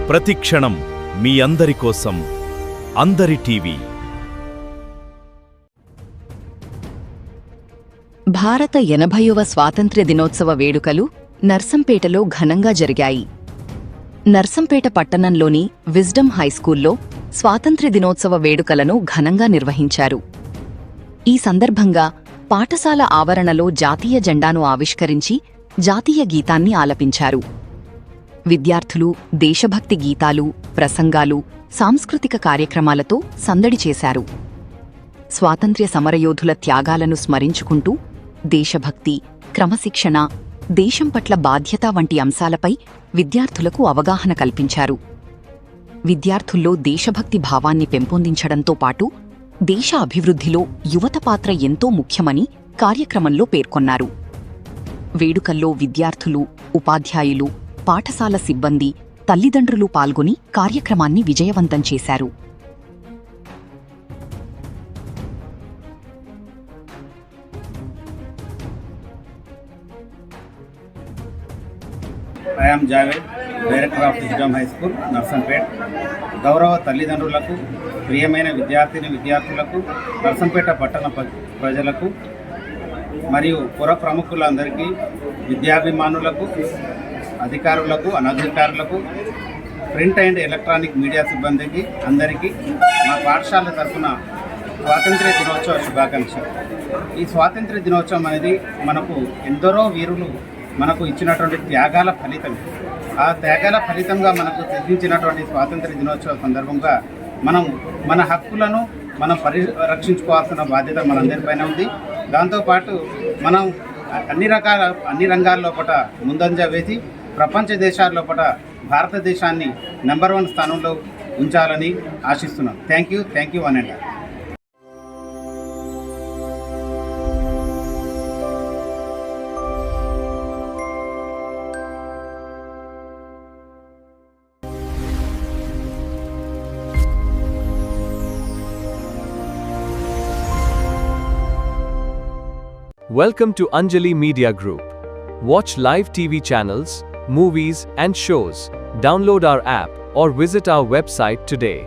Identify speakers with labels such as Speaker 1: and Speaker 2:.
Speaker 1: ప్రతిక్షణం మీ అందరి కోసం అందరి టీవీ.
Speaker 2: భారత 80వ స్వాతంత్ర్య దినోత్సవ వేడుకలు నర్సంపేటలో ఘనంగా జరిగాయి. నర్సంపేట పట్టణంలోని విజ్డమ్ హైస్కూల్లో స్వాతంత్ర్య దినోత్సవ వేడుకలను ఘనంగా నిర్వహించారు. ఈ సందర్భంగా పాఠశాల ఆవరణలో జాతీయ జెండాను ఆవిష్కరించి జాతీయ గీతాన్ని ఆలపించారు. విద్యార్థులు దేశభక్తి గీతాలు, ప్రసంగాలు, సాంస్కృతిక కార్యక్రమాలతో సందడి చేశారు. స్వాతంత్ర్య సమరయోధుల త్యాగాలను స్మరించుకుంటూ దేశభక్తి, క్రమశిక్షణ, దేశం పట్ల బాధ్యత వంటి అంశాలపై విద్యార్థులకు అవగాహన కల్పించారు. విద్యార్థుల్లో దేశభక్తి భావాన్ని పెంపొందించడంతో పాటు దేశ అభివృద్ధిలో యువత పాత్ర ఎంతో ముఖ్యమని కార్యక్రమంలో పేర్కొన్నారు. వేడుకల్లో విద్యార్థులు, ఉపాధ్యాయులు, పాఠశాల సిబ్బంది, తల్లిదండ్రులు పాల్గొని కార్యక్రమాన్ని విజయవంతం చేశారు.
Speaker 3: I am Javed, Director of Vizdom High School, Narsanpet. గౌరవ తల్లిదండ్రులకు, ప్రియమైన విద్యార్థులకు, నర్సంపేట పట్టణ ప్రజలకు మరియు పుర ప్రముఖులందరికీ, విద్యాభిమానులకు, అధికారులకు, అనధికారులకు, ప్రింట్ అండ్ ఎలక్ట్రానిక్ మీడియా సిబ్బందికి అందరికీ మా పాఠశాల తరఫున స్వాతంత్ర్య దినోత్సవ శుభాకాంక్షలు. ఈ స్వాతంత్ర్య దినోత్సవం అనేది మనకు ఎందరో వీరులు మనకు ఇచ్చినటువంటి త్యాగాల ఫలితం. ఆ త్యాగాల ఫలితంగా మనకు సిద్ధించినటువంటి స్వాతంత్ర్య దినోత్సవ సందర్భంగా మనం మన హక్కులను మనం పరిరక్షించుకోవాల్సిన బాధ్యత మనందరిపైన ఉంది. దాంతోపాటు మనం అన్ని రంగాల్లోపట ముందంజ వేసి ప్రపంచ దేశాల లోపల భారతదేశాన్ని నెంబర్ 1 స్థానంలో ఉంచాలని ఆశిస్తున్నాం. థ్యాంక్ యూ అనండి.
Speaker 4: Welcome to Anjali Media Group. Watch live TV channels, movies, and shows. Download our app or visit our website today.